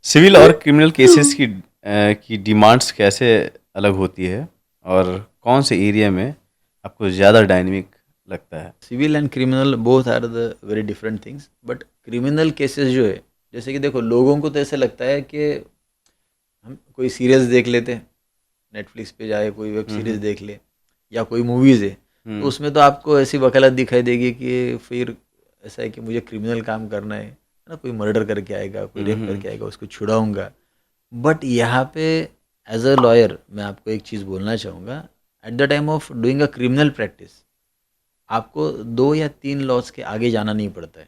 Civil और criminal cases की demands कैसे अलग होती है और कौन से एरिया में आपको ज़्यादा डायनेमिक लगता है? Civil and criminal both are the very different things, but criminal cases जो है, जैसे कि देखो, लोगों को तो ऐसा लगता है कि हम कोई सीरीज देख लेते हैं, नेटफ्लिक्स पे जाए कोई वेब सीरीज हम्म, देख ले, या कोई मूवीज़ है, तो हम्म, उसमें तो आपको ऐसी वकालत दिखाई देगी कि फिर ऐसा है कि मुझे क्रिमिनल काम करना है ना, कोई मर्डर करके आएगा, कोई रेप हम्म, करके आएगा, उसको छुड़ाऊंगा। बट यहाँ पे एज अ लॉयर मैं आपको एक चीज़ बोलना चाहूँगा। At the time of doing a criminal practice आपको 2 या 3 लॉज के आगे जाना नहीं पड़ता है।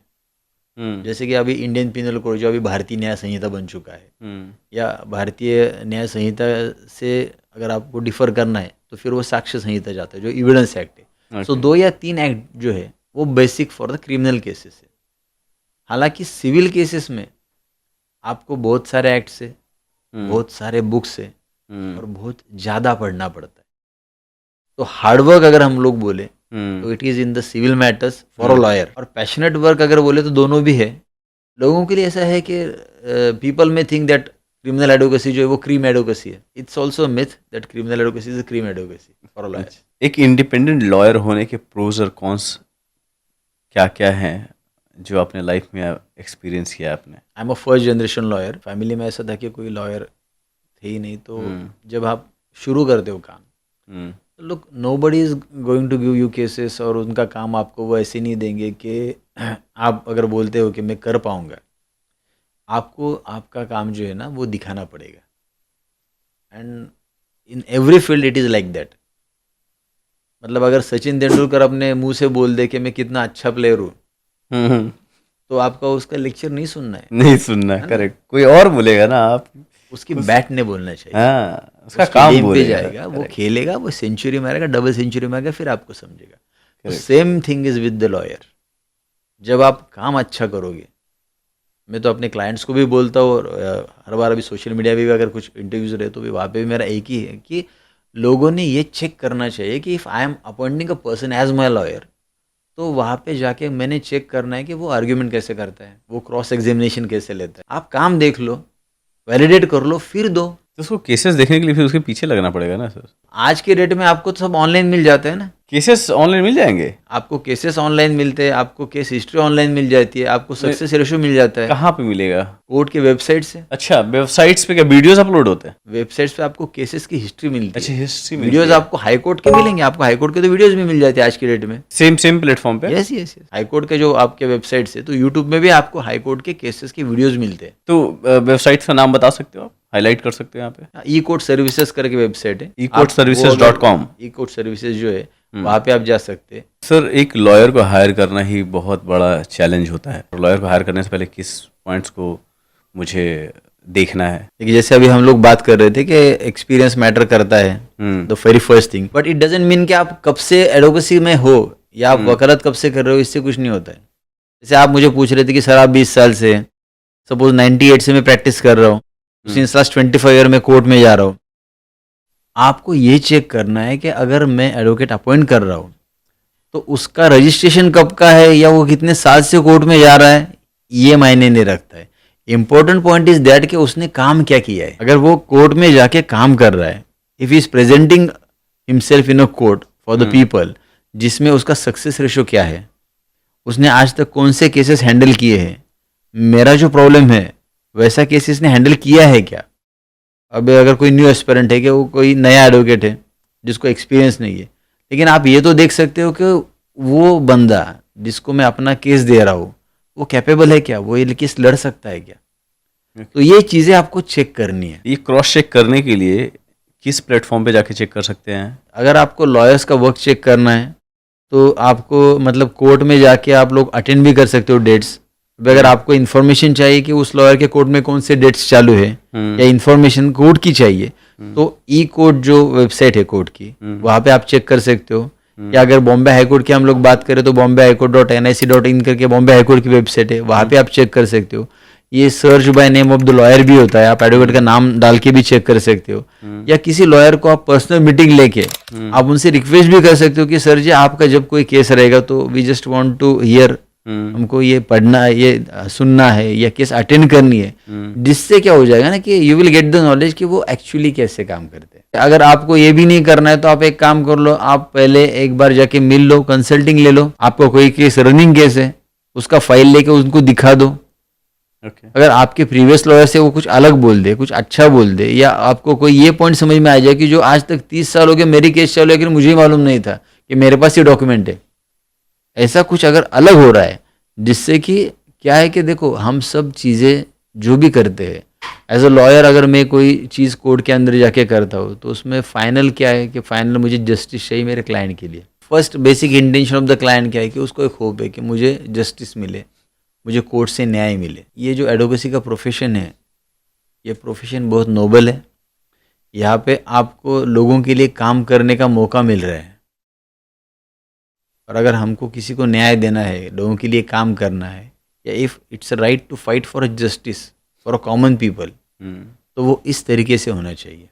हम्म, जैसे कि अभी इंडियन पिनल कोड जो अभी भारतीय न्याय संहिता बन चुका है, हम्म, या भारतीय न्याय संहिता से अगर आपको डिफर करना है तो फिर वो साक्ष्य संहिता जाता है जो एविडेंस एक्ट है। सो ओके, 2 या 3 एक्ट जो है वो basic for the criminal cases है। हालांकि सिविल केसेस में आपको बहुत सारे एक्ट्स है, हम्म, बहुत सारे बुक्स है, हम्म, और बहुत ज़्यादा पढ़ना पड़ता है। तो हार्डवर्क अगर हम लोग बोले हम्म, तो it is in the civil matters for a hmm, lawyer, और पैशनेट वर्क अगर बोले तो दोनों भी है। लोगों के लिए ऐसा है कि पीपल में थिंक दैट क्रिमिनल एडवोकेसी जो है वो क्रीम एडवोकेसी है। It's also myth that criminal advocacy is cream advocacy for a lawyer. एक इंडिपेंडेंट लॉयर होने के प्रोज और कॉन्स क्या क्या हैं जो आपने लाइफ में एक्सपीरियंस किया आपने? I am a first generation lawyer. Family में ऐसा था कि कोई लॉयर थे ही नहीं, तो हम्म, जब आप शुरू करते हो काम, हम्म, तो लोग nobody is going to give you cases, और उनका काम आपको वो ऐसे नहीं देंगे कि आप अगर बोलते हो कि मैं कर पाऊँगा, आपको आपका काम जो है ना वो दिखाना पड़ेगा। And in every field it is like that. मतलब अगर सचिन तेंदुलकर अपने मुंह से बोल दे कि मैं कितना अच्छा प्लेयर हूँ, हम्म, तो आपका उसका लेक्चर नहीं सुनना नहीं सुनना, है ना। करेक्ट, कोई और बोलेगा ना आप उसकी उस बैट नहीं बोलना चाहिए। हाँ, वो उसका काम स्टेडियम पे बोलेगा, जाएगा, वो करेक्ट, खेलेगा, वो सेंचुरी मारेगा, डबल सेंचुरी मारेगा, फिर आपको समझेगा। तो correct, same thing is with the lawyer. जब आप काम अच्छा करोगे, मैं तो अपने क्लाइंट्स को भी बोलता हूँ, और हर बार अभी सोशल मीडिया पे भी अगर कुछ इंटरव्यूज रहे तो भी वहाँ पे भी मेरा एक ही है कि लोगों ने ये चेक करना चाहिए कि if I am appointing a person as my lawyer, तो वहाँ पे जाके मैंने चेक करना है कि वो आर्ग्यूमेंट कैसे करता है, वो क्रॉस एग्जामिनेशन कैसे लेता है। आप काम देख लो, वैलिडेट कर लो, फिर दो। तो उसको केसेस देखने के लिए फिर उसके पीछे लगना पड़ेगा ना सर? आज के डेट में आपको तो सब ऑनलाइन मिल जाते हैं ना। केसेस ऑनलाइन मिल जाएंगे? आपको केसेस ऑनलाइन मिलते हैं, आपको केस हिस्ट्री ऑनलाइन मिल जाती है, आपको मैं- सक्सेस रेशियो मिल जाता है कहाँ पे मिलेगा? कोर्ट के वेबसाइट से। अच्छा, वेबसाइट्स पे क्या वीडियोस अपलोड होते हैं? वेबसाइट्स पे आपको केसेस की हिस्ट्री मिलती अच्छा, है। हिस्ट्री मिलती वीडियोस है। आपको हाई कोर्ट के मिलेंगे, आपको हाई कोर्ट के तो वीडियोस भी मिल जाते हैं आज की डेट में। सेम सेम प्लेटफॉर्म पे? Yes yes yes, high court के जो आपके वेबसाइट से, तो यूट्यूब में भी आपको हाई कोर्ट के केसेस की वीडियोस मिलते हैं। तो वेबसाइट का नाम बता सकते हो आप, हाईलाइट कर सकते हो यहाँ पे? ई कोर्ट सर्विसेज करके वेबसाइट है। आप वो अगर ecourtservices.com। ई कोर्ट सर्विसेज जो है वहाँ पे आप जा सकते हैं। सर, एक लॉयर को हायर करना ही बहुत बड़ा चैलेंज होता है। लॉयर को हायर करने से पहले किस पॉइंट्स को मुझे देखना है? देखिए, जैसे अभी हम लोग बात कर रहे थे कि एक्सपीरियंस मैटर करता है, hmm, the very first thing, but it doesn't mean कि आप कब से एडवोकेसी में हो या आप वकालत कब से कर रहे हो, इससे कुछ नहीं होता है। जैसे आप मुझे पूछ रहे थे कि सर आप 20 साल से, सपोज 98 से मैं प्रैक्टिस कर रहा हूँ, सिंस लास्ट 25 ईयर में कोर्ट में जा रहा हूँ। आपको ये चेक करना है कि अगर मैं एडवोकेट अपॉइंट कर रहा हूँ तो उसका रजिस्ट्रेशन कब का है, या वो कितने साल से कोर्ट में जा रहा है, ये मायने नहीं रखता है। इंपॉर्टेंट पॉइंट इज दैट कि उसने काम क्या किया है। अगर वो कोर्ट में जाके काम कर रहा है, if is presenting himself in a court for the people, जिसमें उसका सक्सेस रेशो क्या है, उसने आज तक कौन से केसेस हैंडल किए हैं, मेरा जो प्रॉब्लम है वैसा केसेस ने हैंडल किया है क्या। अब अगर कोई न्यू एस्पिरेंट है कि वो कोई नया एडवोकेट है जिसको एक्सपीरियंस नहीं है, लेकिन आप ये तो देख सकते हो कि वो बंदा जिसको मैं अपना केस दे रहा हूँ वो कैपेबल है क्या, वो ये केस लड़ सकता है क्या। तो ये चीज़ें आपको चेक करनी है। ये क्रॉस चेक करने के लिए किस प्लेटफॉर्म पे जाके चेक कर सकते हैं? अगर आपको लॉयर्स का वर्क चेक करना है तो आपको मतलब कोर्ट में जाके आप लोग अटेंड भी कर सकते हो डेट्स। अगर आपको इन्फॉर्मेशन चाहिए कि उस लॉयर के कोर्ट में कौन से डेट्स चालू है, या इन्फॉर्मेशन कोर्ट की चाहिए, तो ई कोर्ट जो वेबसाइट है कोर्ट की, वहाँ पे आप चेक कर सकते हो। या अगर बॉम्बे हाई कोर्ट की हम लोग बात करें तो बॉम्बे HighCourt.nic.in करके बॉम्बे हाई कोर्ट की वेबसाइट है, वहाँ पे आप चेक कर सकते हो। ये search by name of the lawyer भी होता है, आप एडवोकेट का नाम डाल के भी चेक कर सकते हो। या किसी लॉयर को आप पर्सनल मीटिंग लेके आप उनसे रिक्वेस्ट भी कर सकते हो कि सर जी आपका जब कोई केस रहेगा तो we just want to hear हमको ये पढ़ना है, ये सुनना है या केस अटेंड करनी है, जिससे क्या हो जाएगा ना कि you will get the knowledge कि वो एक्चुअली कैसे काम करते हैं। अगर आपको ये भी नहीं करना है तो आप एक काम कर लो, आप पहले एक बार जाके मिल लो, कंसल्टिंग ले लो। आपको कोई केस रनिंग केस है, उसका फाइल लेके उनको दिखा दो। अगर आपके प्रीवियस लॉयर से वो कुछ अलग बोल दे, कुछ अच्छा बोल दे, या आपको कोई ये पॉइंट समझ में आ जाए कि जो आज तक 30 साल हो गए मेरी केस चल, लेकिन मुझे ही मालूम नहीं था कि मेरे पास ये डॉक्यूमेंट है, ऐसा कुछ अगर अलग हो रहा है, जिससे कि क्या है कि देखो हम सब चीज़ें जो भी करते हैं एज अ लॉयर, अगर मैं कोई चीज़ कोर्ट के अंदर जाके करता हूँ तो उसमें फाइनल क्या है कि फाइनल मुझे जस्टिस चाहिए मेरे क्लाइंट के लिए। First basic intention of the client क्या है कि उसको एक होप है कि मुझे जस्टिस मिले, मुझे कोर्ट से न्याय मिले। ये जो एडवोकेसी का प्रोफेशन है, ये प्रोफेशन बहुत नोबल है। यहाँ पे आपको लोगों के लिए काम करने का मौका मिल रहा है, और अगर हमको किसी को न्याय देना है, लोगों के लिए काम करना है, या if it's a right to fight for a justice for a common people, तो वो इस तरीके से होना चाहिए।